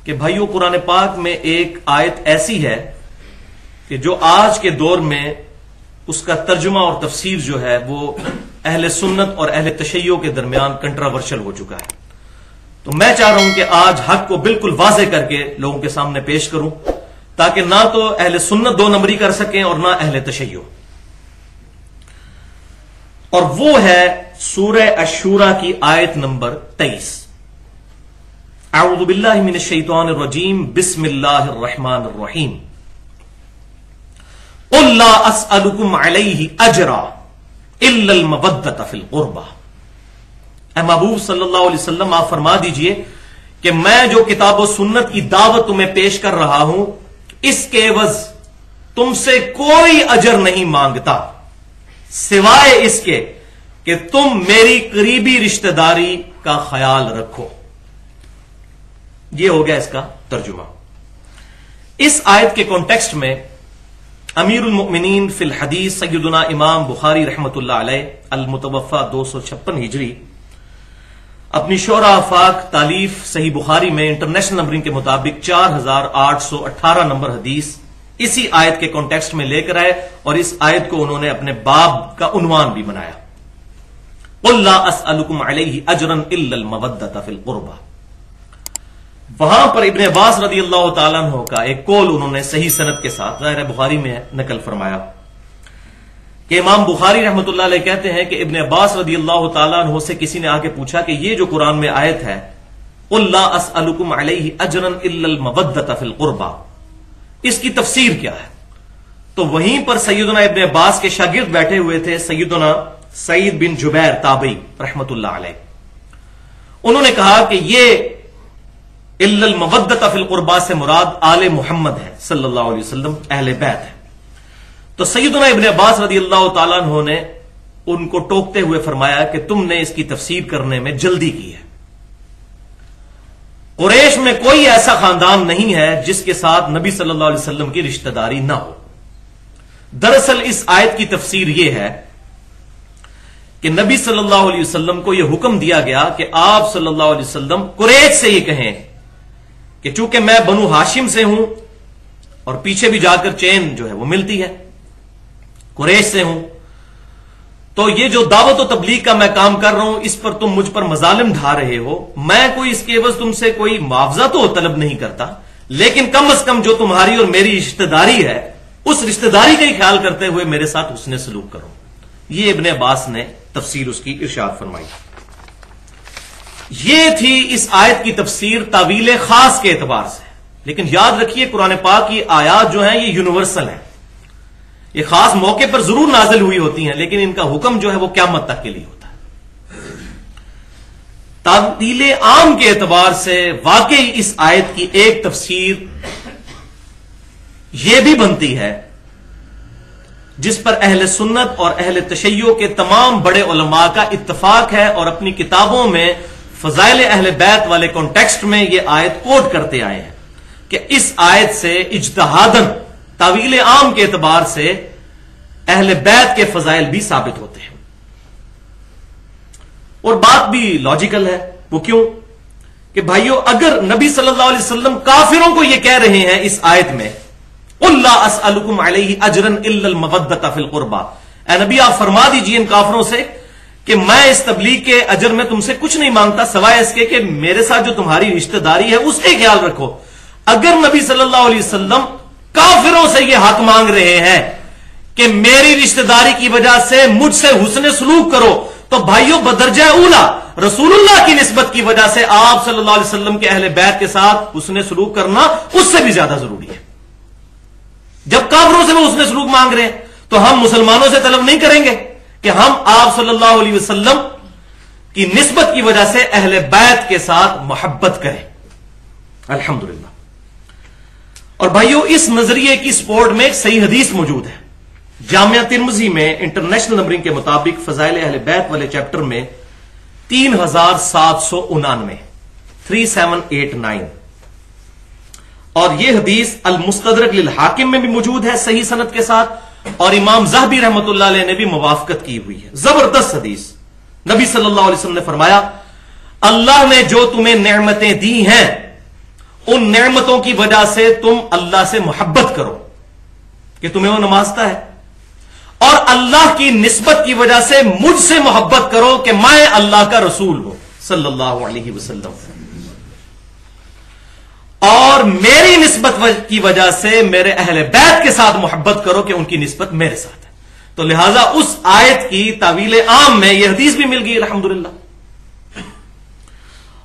کہ بھائیو قرآن پاک میں ایک آیت ایسی ہے کہ جو آج کے دور میں اس کا ترجمہ اور تفسیر جو ہے وہ اہل سنت اور اہل تشیع کے درمیان کنٹراورشل ہو چکا ہے. تو میں چاہ رہا ہوں کہ آج حق کو بالکل واضح کر کے لوگوں کے سامنے پیش کروں تاکہ نہ تو اہل سنت دو نمبری کر سکیں اور نہ اہل تشیع. اور وہ ہے سورہ الشورى کی آیت نمبر 23. اعوذ باللہ من الشیطان الرجیم بسم اللہ الرحمن الرحیم. قل لا اسألکم علیہ اجرا الا المودۃ فی القربى. اے محبوب صلی اللہ علیہ وسلم آپ فرما دیجئے کہ میں جو کتاب و سنت کی دعوت تمہیں پیش کر رہا ہوں اس کے عوض تم سے کوئی اجر نہیں مانگتا سوائے اس کے کہ تم میری قریبی رشتہ داری کا خیال رکھو. یہ ہو گیا اس کا ترجمہ. اس آیت کے کانٹیکسٹ میں امیر المؤمنین فی الحدیث سیدنا امام بخاری رحمۃ اللہ علیہ المتوفى 256 ہجری اپنی شعراء آفاق تالیف صحیح بخاری میں انٹرنیشنل نمبرنگ کے مطابق 4818 نمبر حدیث اسی آیت کے کانٹیکسٹ میں لے کر آئے اور اس آیت کو انہوں نے اپنے باب کا عنوان بھی بنایا. قل لا اسألکم علیہ اجرا الا المودۃ فی القربى. وہاں پر ابن عباس رضی اللہ تعالیٰ عنہ کا ایک قول انہوں نے صحیح سند کے ساتھ ظاہر بخاری میں نقل فرمایا کہ امام بخاری رحمۃ اللہ علیہ کہتے ہیں کہ ابن عباس رضی اللہ تعالیٰ عنہ سے کسی نے آ کے پوچھا کہ یہ جو قرآن میں آیت ہے قل لا اسألکم علیہ اجرا الا المودۃ فی القربى اس کی تفسیر کیا ہے. تو وہیں پر سیدنا ابن عباس کے شاگرد بیٹھے ہوئے تھے سیدنا سعید بن جبیر تابعی رحمۃ اللہ علیہ. انہوں نے کہا کہ یہ الا المودۃ فی القربى سے مراد آل محمد ہے صلی اللہ علیہ وسلم اہل بیت ہے. تو سیدنا ابن عباس رضی اللہ تعالیٰ عنہ نے ان کو ٹوکتے ہوئے فرمایا کہ تم نے اس کی تفسیر کرنے میں جلدی کی ہے. قریش میں کوئی ایسا خاندان نہیں ہے جس کے ساتھ نبی صلی اللہ علیہ وسلم کی رشتہ داری نہ ہو. دراصل اس آیت کی تفسیر یہ ہے کہ نبی صلی اللہ علیہ وسلم کو یہ حکم دیا گیا کہ آپ صلی اللہ علیہ وسلم قریش سے یہ کہیں کہ چونکہ میں بنو ہاشم سے ہوں اور پیچھے بھی جا کر چین جو ہے وہ ملتی ہے قریش سے ہوں تو یہ جو دعوت و تبلیغ کا میں کام کر رہا ہوں اس پر تم مجھ پر مظالم ڈھا رہے ہو. میں کوئی اس کے عوض تم سے کوئی معاوضہ تو طلب نہیں کرتا لیکن کم از کم جو تمہاری اور میری رشتہ داری ہے اس رشتہ داری کا ہی خیال کرتے ہوئے میرے ساتھ حسن سلوک کرو. یہ ابن عباس نے تفسیر اس کی ارشاد فرمائی. یہ تھی اس آیت کی تفسیر تعویل خاص کے اعتبار سے. لیکن یاد رکھیے قرآن پاک کی آیات جو ہیں یہ یونیورسل ہیں. یہ خاص موقع پر ضرور نازل ہوئی ہوتی ہیں لیکن ان کا حکم جو ہے وہ قیامت تک کے لیے ہوتا ہے. تعویل عام کے اعتبار سے واقعی اس آیت کی ایک تفسیر یہ بھی بنتی ہے جس پر اہل سنت اور اہل تشیع کے تمام بڑے علماء کا اتفاق ہے اور اپنی کتابوں میں فضائل اہل بیت والے کانٹیکسٹ میں یہ آیت کوٹ کرتے آئے ہیں کہ اس آیت سے اجتہاداً تعویل عام کے اعتبار سے اہل بیت کے فضائل بھی ثابت ہوتے ہیں. اور بات بھی لاجیکل ہے. وہ کیوں کہ بھائیو اگر نبی صلی اللہ علیہ وسلم کافروں کو یہ کہہ رہے ہیں اس آیت میں قل لا اسألکم علیہ اجرا الا المودۃ فی القربى اے نبی آپ فرما دیجئے ان کافروں سے کہ میں اس تبلیغ کے اجر میں تم سے کچھ نہیں مانگتا سوائے اس کے کہ میرے ساتھ جو تمہاری رشتہ داری ہے اس کے خیال رکھو. اگر نبی صلی اللہ علیہ وسلم کافروں سے یہ حق مانگ رہے ہیں کہ میری رشتہ داری کی وجہ سے مجھ سے حسن سلوک کرو تو بھائیو بدرجہ اولا رسول اللہ کی نسبت کی وجہ سے آپ صلی اللہ علیہ وسلم کے اہل بیت کے ساتھ حسن سلوک کرنا اس سے بھی زیادہ ضروری ہے. جب کافروں سے وہ حسن سلوک مانگ رہے ہیں تو ہم مسلمانوں سے طلب نہیں کریں گے کہ ہم آپ صلی اللہ علیہ وسلم کی نسبت کی وجہ سے اہل بیت کے ساتھ محبت کریں. الحمدللہ. اور بھائیو اس نظریے کی سپورٹ میں ایک صحیح حدیث موجود ہے. جامعہ ترمذی میں انٹرنیشنل نمبرنگ کے مطابق فضائل اہل بیت والے چیپٹر میں 3799 3789 اور یہ حدیث المستدرک للحاکم میں بھی موجود ہے صحیح سند کے ساتھ اور امام ذہبی رحمۃ اللہ علیہ نے بھی موافقت کی ہوئی ہے. زبردست حدیث. نبی صلی اللہ علیہ وسلم نے فرمایا اللہ نے جو تمہیں نعمتیں دی ہیں ان نعمتوں کی وجہ سے تم اللہ سے محبت کرو کہ تمہیں وہ نوازتا ہے، اور اللہ کی نسبت کی وجہ سے مجھ سے محبت کرو کہ میں اللہ کا رسول ہوں صلی اللہ علیہ وسلم، اور میری نسبت کی وجہ سے میرے اہل بیت کے ساتھ محبت کرو کہ ان کی نسبت میرے ساتھ ہے۔ تو لہذا اس آیت کی تعویل عام میں یہ حدیث بھی مل گئی الحمدللہ،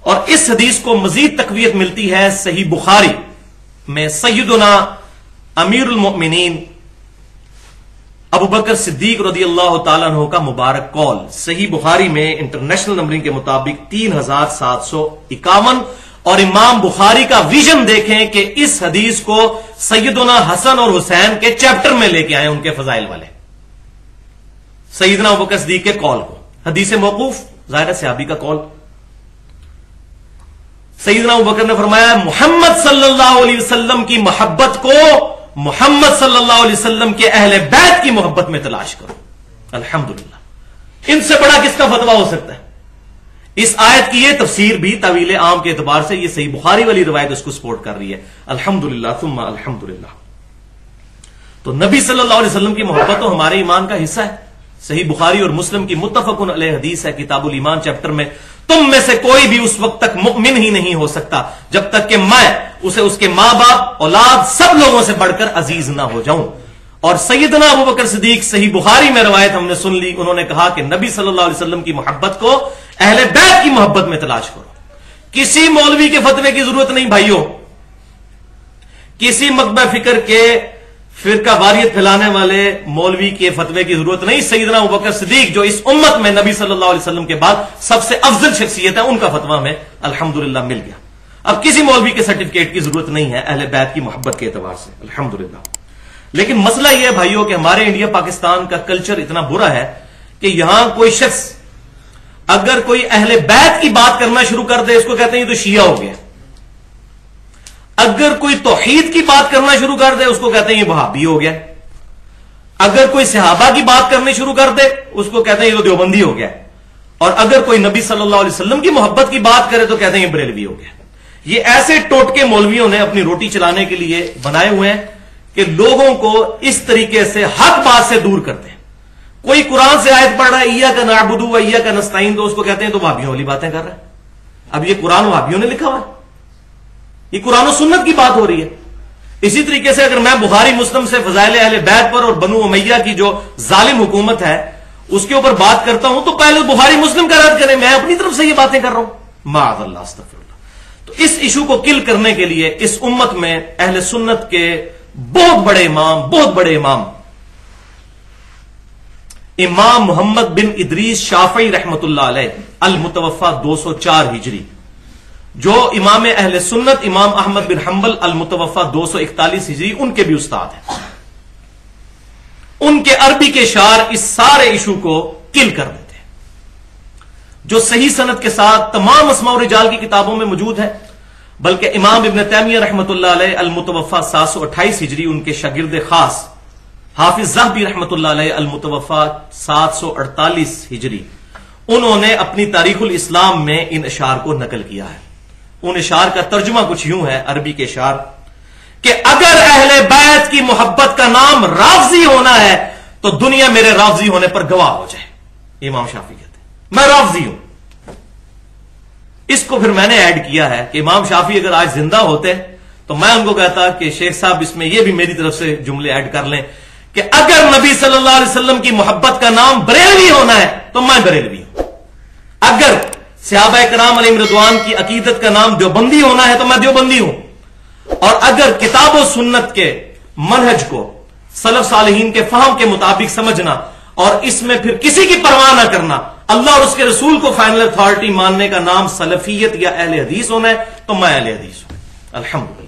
اور اس حدیث کو مزید تقویت ملتی ہے صحیح بخاری میں سیدنا امیر المؤمنین ابو بکر صدیق رضی اللہ تعالیٰ عنہ کا مبارک قول، صحیح بخاری میں انٹرنیشنل نمبرنگ کے مطابق 3751، اور امام بخاری کا ویژن دیکھیں کہ اس حدیث کو سیدنا حسن اور حسین کے چیپٹر میں لے کے آئے، ان کے فضائل والے، سیدنا ابو بکر صدیق کے قول کو، حدیث موقوف ظاہر صحابی کا قول۔ سیدنا ابو بکر نے فرمایا محمد صلی اللہ علیہ وسلم کی محبت کو محمد صلی اللہ علیہ وسلم کے اہل بیت کی محبت میں تلاش کرو۔ الحمدللہ، ان سے بڑا کس کا فتویٰ ہو سکتا ہے؟ اس آیت کی یہ تفسیر بھی طویل عام کے اعتبار سے یہ صحیح بخاری والی روایت اس کو سپورٹ کر رہی ہے، الحمدللہ ثم الحمدللہ۔ تو نبی صلی اللہ علیہ وسلم کی محبت تو ہمارے ایمان کا حصہ ہے، صحیح بخاری اور مسلم کی متفق علیہ حدیث ہے کتاب الایمان چیپٹر میں، تم میں سے کوئی بھی اس وقت تک مؤمن ہی نہیں ہو سکتا جب تک کہ میں اسے اس کے ماں باپ اولاد سب لوگوں سے بڑھ کر عزیز نہ ہو جاؤں۔ اور سیدنا ابو بکر صدیق صحیح بخاری میں روایت ہم نے سن لی، انہوں نے کہا کہ نبی صلی اللہ علیہ وسلم کی محبت کو اہل بیت کی محبت میں تلاش کرو۔ کسی مولوی کے فتوے کی ضرورت نہیں بھائیوں، کسی مکتبہ فکر کے فرقہ واریت پھیلانے والے مولوی کے فتوے کی ضرورت نہیں۔ سیدنا ابو بکر صدیق جو اس امت میں نبی صلی اللہ علیہ وسلم کے بعد سب سے افضل شخصیت ہے، ان کا فتویٰ میں الحمدللہ مل گیا۔ اب کسی مولوی کے سرٹیفکیٹ کی ضرورت نہیں ہے اہل بیت کی محبت کے اعتبار سے الحمدللہ۔ لیکن مسئلہ یہ ہے بھائیوں کہ ہمارے انڈیا پاکستان کا کلچر اتنا برا ہے کہ یہاں کوئی شخص اگر کوئی اہل بیت کی بات کرنا شروع کر دے اس کو کہتے ہیں یہ تو شیعہ ہو گیا، اگر کوئی توحید کی بات کرنا شروع کر دے اس کو کہتے ہیں یہ وہابی ہو گیا، اگر کوئی صحابہ کی بات کرنی شروع کر دے اس کو کہتے ہیں یہ تو دیوبندی ہو گیا، اور اگر کوئی نبی صلی اللہ علیہ وسلم کی محبت کی بات کرے تو کہتے ہیں یہ بریلوی ہو گیا۔ یہ ایسے ٹوٹکے مولویوں نے اپنی روٹی چلانے کے لیے بنائے ہوئے ہیں کہ لوگوں کو اس طریقے سے حق بات سے دور کرتے ہیں۔ کوئی قرآن سے آیت پڑھ رہا ہے ایاک نعبد و ایاک نستعین تو اس کو کہتے ہیں تو وہابیوں والی باتیں کر رہا ہے۔ اب یہ قرآن وہابیوں نے لکھا ہوا ہے، یہ قرآن و سنت کی بات ہو رہی ہے۔ اسی طریقے سے اگر میں بخاری مسلم سے فضائل اہل بیت پر اور بنو امیہ کی جو ظالم حکومت ہے اس کے اوپر بات کرتا ہوں تو پہلے بخاری مسلم کا رد کریں، میں اپنی طرف سے یہ باتیں کر رہا ہوں، معاذ اللہ استغفر اللہ۔ تو اس ایشو کو کل کرنے کے لیے اس امت میں اہل سنت کے بہت بڑے امام امام محمد بن ادریس شافعی رحمت اللہ علیہ المتوفى 204 ہجری، جو امام اہل سنت امام احمد بن حنبل المتوفى 241 ہجری ان کے بھی استاد ہیں، ان کے عربی کے شعر اس سارے ایشو کو کل کر دیتے ہیں، جو صحیح سند کے ساتھ تمام اسماء و رجال کی کتابوں میں موجود ہے، بلکہ امام ابن تیمیہ رحمت اللہ علیہ المتوفى 728 ہجری ان کے شاگرد خاص حافظ ذہبی رحمت اللہ علیہ المتوفى 748 ہجری انہوں نے اپنی تاریخ الاسلام میں ان اشعار کو نقل کیا ہے۔ ان اشعار کا ترجمہ کچھ یوں ہے عربی کے اشعار کہ اگر اہل بیت کی محبت کا نام رافضی ہونا ہے تو دنیا میرے رافضی ہونے پر گواہ ہو جائے۔ امام شافعی کہتے ہیں میں رافضی ہوں۔ اس کو پھر میں نے ایڈ کیا ہے کہ امام شافعی اگر آج زندہ ہوتے تو میں ان کو کہتا کہ شیخ صاحب اس میں یہ بھی میری طرف سے جملے ایڈ کر لیں کہ اگر نبی صلی اللہ علیہ وسلم کی محبت کا نام بریلوی ہونا ہے تو میں بریلوی ہوں، اگر صحابہ کرام علیہم رضوان کی عقیدت کا نام دیوبندی ہونا ہے تو میں دیوبندی ہوں، اور اگر کتاب و سنت کے منہج کو سلف صالحین کے فہم کے مطابق سمجھنا اور اس میں پھر کسی کی پرواہ نہ کرنا، اللہ اور اس کے رسول کو فائنل اتھارٹی ماننے کا نام سلفیت یا اہل حدیث ہونا ہے تو میں اہل حدیث ہوں الحمدللہ۔